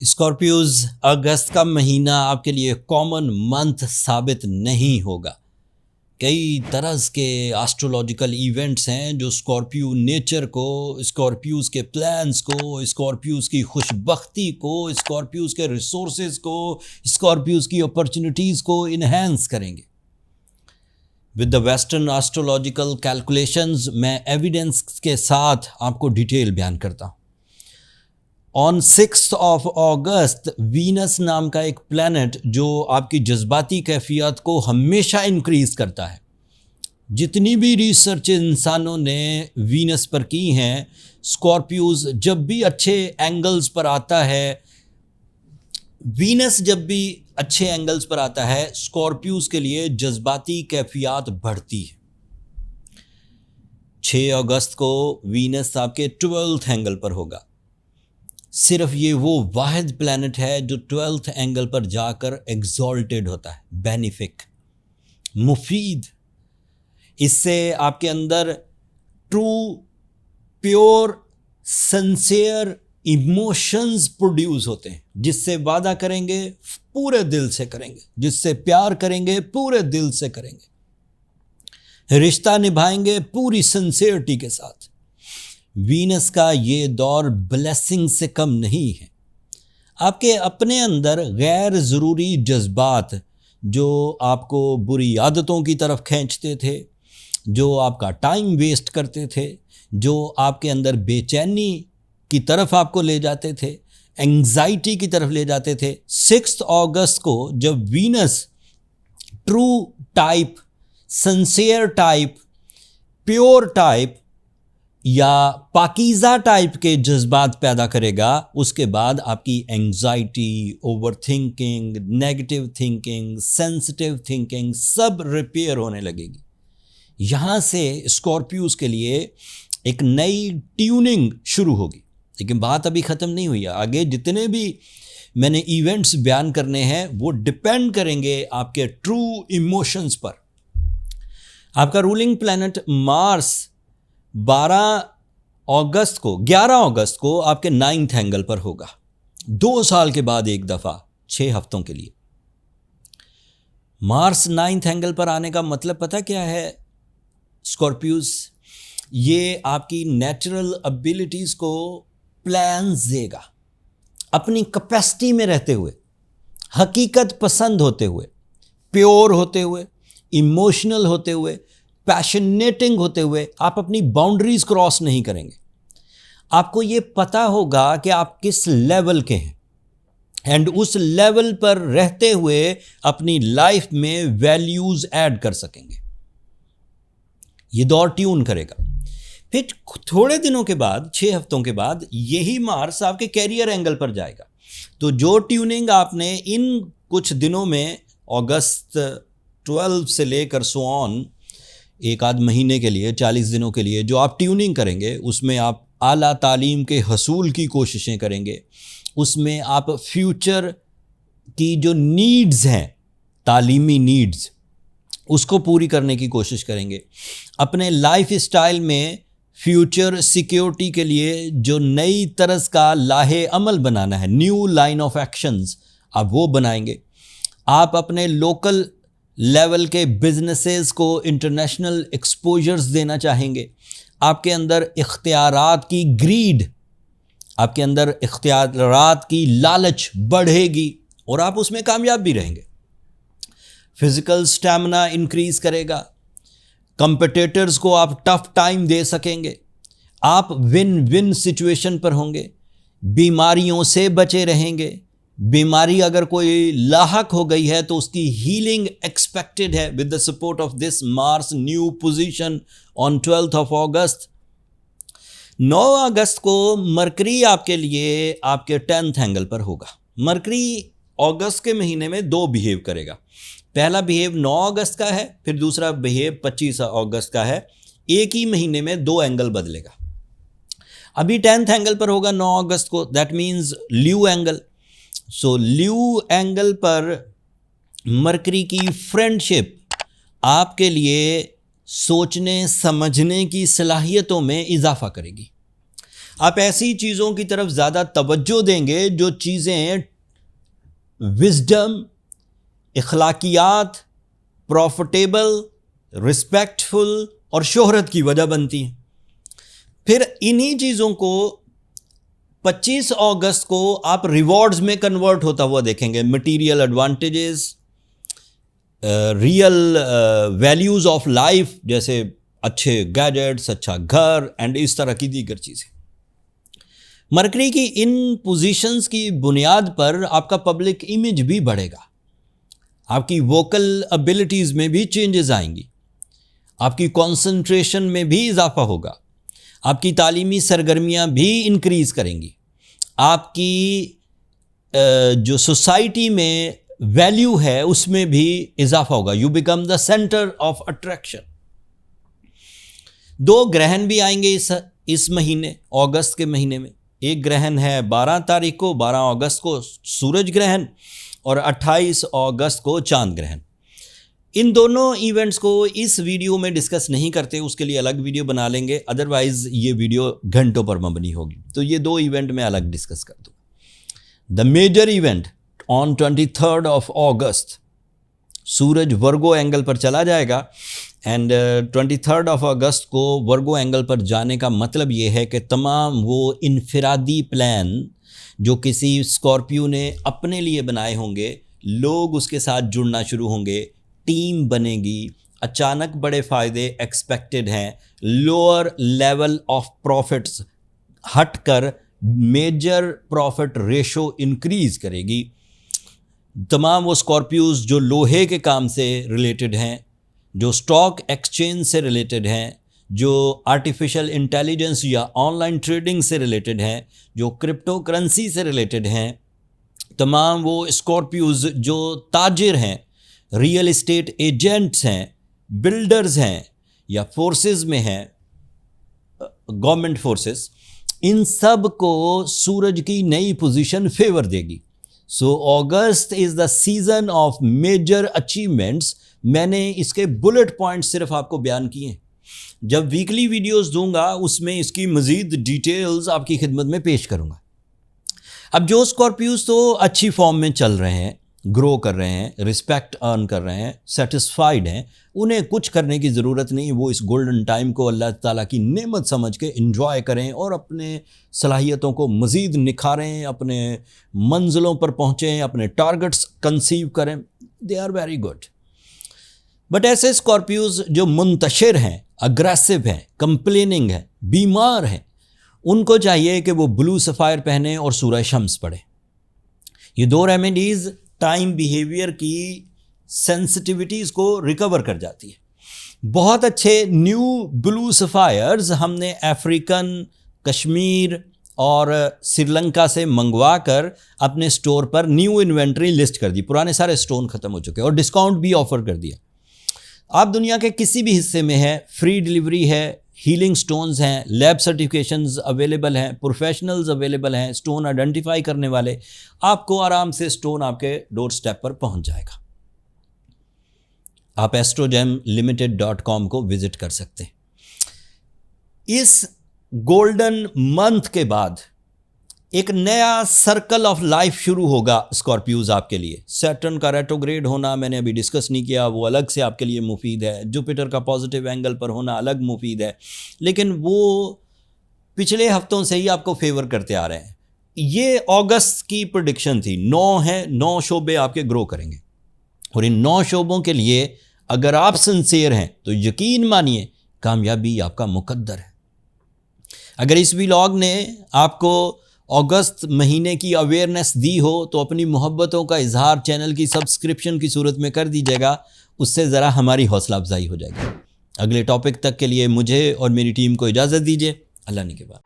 Scorpios, अगस्त का महीना आपके लिए कॉमन मंथ साबित नहीं होगा। कई तरह के एस्ट्रोलॉजिकल इवेंट्स हैं जो स्कॉर्पियो नेचर को, स्कॉर्पियोज के प्लान्स को, स्कॉर्पियोज की खुशबख्ती को, स्कॉर्पियोज के रिसोर्सेज को, स्कॉर्पियोज की अपॉर्चुनिटीज़ को इन्हेंस करेंगे। With the western astrological calculations मैं एविडेंस के साथ आपको डिटेल बयान करता हूँ। ऑन 6 अगस्त वीनस नाम का एक प्लैनेट जो आपकी जज्बाती कैफियत को हमेशा इंक्रीज करता है। जितनी भी रिसर्च इंसानों ने वीनस पर की हैं, स्कॉर्पियोज जब भी अच्छे एंगल्स पर आता है, वीनस जब भी अच्छे एंगल्स पर आता है, स्कॉर्पियोज के लिए जज्बाती कैफियत बढ़ती है। 6 अगस्त को वीनस आपके 12th एंगल पर होगा। सिर्फ ये वो वाहिद प्लैनेट है जो 12th एंगल पर जाकर एग्जॉल्टेड होता है, बेनिफिक, मुफीद। इससे आपके अंदर true, pure, sincere emotions produce होते हैं। जिससे वादा करेंगे पूरे दिल से करेंगे, जिससे प्यार करेंगे पूरे दिल से करेंगे, रिश्ता निभाएंगे पूरी सिंसियरिटी के साथ। वीनस का ये दौर ब्लेसिंग से कम नहीं है। आपके अपने अंदर गैर ज़रूरी जज्बात जो आपको बुरी आदतों की तरफ खींचते थे, जो आपका टाइम वेस्ट करते थे, जो आपके अंदर बेचैनी की तरफ आपको ले जाते थे, एंग्जाइटी की तरफ ले जाते थे, 6 अगस्त को जब Venus true type, sincere type, pure type या पाकीज़ा टाइप के जज्बात पैदा करेगा, उसके बाद आपकी anxiety, over thinking, negative thinking, sensitive thinking सब रिपेयर होने लगेगी। यहाँ से स्कॉर्पियोज के लिए एक नई ट्यूनिंग शुरू होगी। लेकिन बात अभी ख़त्म नहीं हुई है। आगे जितने भी मैंने इवेंट्स बयान करने हैं वो डिपेंड करेंगे आपके ट्रू इमोशंस पर। आपका रूलिंग प्लैनेट मार्स 11 अगस्त को आपके 9th एंगल पर होगा। 2 साल के बाद एक दफ़ा 6 हफ्तों के लिए मार्स 9th एंगल पर आने का मतलब पता क्या है स्कॉर्पियोज? ये आपकी नेचुरल एबिलिटीज़ को प्लान्स देगा। अपनी कैपेसिटी में रहते हुए, हकीकत पसंद होते हुए, प्योर होते हुए, इमोशनल होते हुए, पैशनेटिंग होते हुए आप अपनी बाउंड्रीज क्रॉस नहीं करेंगे। आपको ये पता होगा कि आप किस लेवल के हैं एंड उस लेवल पर रहते हुए अपनी लाइफ में वैल्यूज ऐड कर सकेंगे। ये दौर ट्यून करेगा। फिर थोड़े दिनों के बाद, 6 हफ्तों के बाद, यही मार्स आपके कैरियर एंगल पर जाएगा। तो जो ट्यूनिंग आपने इन कुछ दिनों में, अगस्त 12 से लेकर सो ऑन, एक आध महीने के लिए, 40 दिनों के लिए जो आप ट्यूनिंग करेंगे, उसमें आप आला तालीम के हसूल की कोशिशें करेंगे। उसमें आप फ्यूचर की जो नीड्स हैं, तालीमी नीड्स, उसको पूरी करने की कोशिश करेंगे। अपने लाइफ स्टाइल में फ्यूचर सिक्योरिटी के लिए जो नई तरह का लाहे अमल बनाना है, न्यू लाइन ऑफ एक्शंस, आप वो बनाएंगे। आप अपने लोकल लेवल के बिजनेसेस को इंटरनेशनल एक्सपोजर्स देना चाहेंगे। आपके अंदर इख्तियारात की ग्रीड, आपके अंदर इख्तियारात की लालच बढ़ेगी और आप उसमें कामयाब भी रहेंगे। फिजिकल स्टैमिना इंक्रीज करेगा। कंपटीटर्स को आप टफ टाइम दे सकेंगे। आप विन विन सिचुएशन पर होंगे। बीमारियों से बचे रहेंगे। बीमारी अगर कोई लाहक हो गई है तो उसकी हीलिंग एक्सपेक्टेड है with the support of this Mars new position on 12th अगस्त। 9 अगस्त को मरकरी आपके लिए आपके 10th एंगल पर होगा। मरकरी अगस्त के महीने में 2 बिहेव करेगा। पहला बिहेव 9 अगस्त का है, फिर दूसरा बिहेव 25 अगस्त का है। एक ही महीने में 2 एंगल बदलेगा। अभी 10th एंगल पर होगा 9 अगस्त को, दैट मीन्स ल्यू एंगल। सो ल्यू एंगल पर मरकरी की फ्रेंडशिप आपके लिए सोचने समझने की सलाहियतों में इजाफा करेगी। आप ऐसी चीज़ों की तरफ ज़्यादा तवज्जो देंगे जो चीज़ें विजडम, इखलाकियात, प्रॉफिटेबल, रिस्पेक्टफुल और शोहरत की वजह बनती हैं। फिर इन्हीं चीज़ों को 25 अगस्त को आप रिवॉर्ड्स में कन्वर्ट होता हुआ देखेंगे। Material advantages, real values of life, जैसे अच्छे गैजेट्स, अच्छा घर एंड इस तरह की दीगर चीज़ें। मरकरी की इन पोजीशंस की बुनियाद पर आपका पब्लिक इमेज भी बढ़ेगा, आपकी वोकल एबिलिटीज़ में भी चेंजेस आएंगी, आपकी कंसंट्रेशन में भी इजाफा होगा, आपकी तालीमी सरगर्मियाँ भी इंक्रीज़ करेंगी, आपकी जो सोसाइटी में वैल्यू है उसमें भी इजाफा होगा। You become the centre of attraction. 2 ग्रहण भी आएंगे इस महीने, अगस्त के महीने में। एक ग्रहण है 12 तारीख को, 12 अगस्त को सूरज ग्रहण, और 28 अगस्त को चांद ग्रहण। इन दोनों इवेंट्स को इस वीडियो में डिस्कस नहीं करते, उसके लिए अलग वीडियो बना लेंगे, अदरवाइज ये वीडियो घंटों पर मबनी होगी। तो ये 2 इवेंट मैं अलग डिस्कस कर दूँ। The major event on 23 of August, सूरज वर्गो एंगल पर चला जाएगा, एंड 23 ऑफ अगस्त को वर्गो एंगल पर जाने का मतलब ये है कि तमाम वो इनफिरादी प्लान जो किसी स्कॉर्पियो ने अपने लिए बनाए होंगे, लोग उसके साथ जुड़ना शुरू होंगे, टीम बनेगी, अचानक बड़े फ़ायदे एक्सपेक्टेड हैं, लोअर लेवल ऑफ प्रॉफिट्स हटकर मेजर प्रॉफिट रेशो इंक्रीज़ करेगी। तमाम वो स्कॉर्पियोज़ जो लोहे के काम से रिलेटेड हैं, जो स्टॉक एक्सचेंज से रिलेटेड हैं, जो आर्टिफिशियल इंटेलिजेंस या ऑनलाइन ट्रेडिंग से रिलेटेड हैं, जो क्रिप्टो करेंसी से रिलेटेड हैं, तमाम वो स्कॉर्पियोज़ जो ताजिर हैं, रियल एस्टेट एजेंट्स हैं, बिल्डर्स हैं या फोर्सेस में हैं, गवर्नमेंट फोर्सेस, इन सब को सूरज की नई पोजीशन फेवर देगी। So August is the season of major achievements. मैंने इसके बुलेट पॉइंट सिर्फ आपको बयान किए। जब वीकली वीडियोस दूंगा उसमें इसकी मज़ीद डिटेल्स आपकी खिदमत में पेश करूंगा। अब जो स्कॉर्पियोज तो अच्छी फॉर्म में चल रहे हैं, ग्रो कर रहे हैं, रिस्पेक्ट अर्न कर रहे हैं, सेटिस्फाइड हैं, उन्हें कुछ करने की ज़रूरत नहीं। वो इस गोल्डन टाइम को अल्लाह ताला की नेमत समझ के इंजॉय करें और अपने सलाहियतों को मज़ीद निखारें, अपने मंजिलों पर पहुँचें, अपने टारगेट्स कंसीव करें। They are very good. But ऐसे स्कॉर्पियोज जो मुंतशिर हैं, अग्रेसिव हैं, कंप्लेनिंग हैं, बीमार हैं, उनको चाहिए कि वो ब्लू सफ़ायर पहने और सूरह शम्स पढ़े। ये 2 रेमेडीज़ टाइम बिहेवियर की सेंसिटिविटीज़ को रिकवर कर जाती है। बहुत अच्छे न्यू ब्लू सफ़ायर्स हमने अफ्रीकन, कश्मीर और श्रीलंका से मंगवा कर अपने स्टोर पर न्यू इन्वेंट्री लिस्ट कर दी। पुराने सारे स्टोन ख़त्म हो चुके हैं और डिस्काउंट भी ऑफ़र कर दिया। आप दुनिया के किसी भी हिस्से में हैं, फ्री डिलीवरी है, हीलिंग स्टोन्स हैं, लैब सर्टिफिकेशंस अवेलेबल हैं, प्रोफेशनल्स अवेलेबल हैं, स्टोन आइडेंटिफाई करने वाले, आपको आराम से स्टोन आपके डोर स्टेप पर पहुंच जाएगा। आप astrogemlimited.com को विजिट कर सकते हैं। इस गोल्डन मंथ के बाद एक नया सर्कल ऑफ लाइफ शुरू होगा स्कॉर्पियोज आपके लिए। सैटर्न का रेट्रोग्रेड होना मैंने अभी डिस्कस नहीं किया, वो अलग से आपके लिए मुफीद है। जुपिटर का पॉजिटिव एंगल पर होना अलग मुफीद है, लेकिन वो पिछले हफ्तों से ही आपको फेवर करते आ रहे हैं। ये अगस्त की प्रेडिक्शन थी। 9 है, 9 शोबे आपके ग्रो करेंगे और इन 9 शोबों के लिए अगर आप सिंसियर हैं तो यकीन मानिए कामयाबी आपका मुकद्दर है। अगर इस व्लॉग ने आपको अगस्त महीने की अवेयरनेस दी हो तो अपनी मोहब्बतों का इजहार चैनल की सब्सक्रिप्शन की सूरत में कर दीजिएगा, उससे ज़रा हमारी हौसला अफजाई हो जाएगी। अगले टॉपिक तक के लिए मुझे और मेरी टीम को इजाज़त दीजिए। अल्लाह ने के बाद।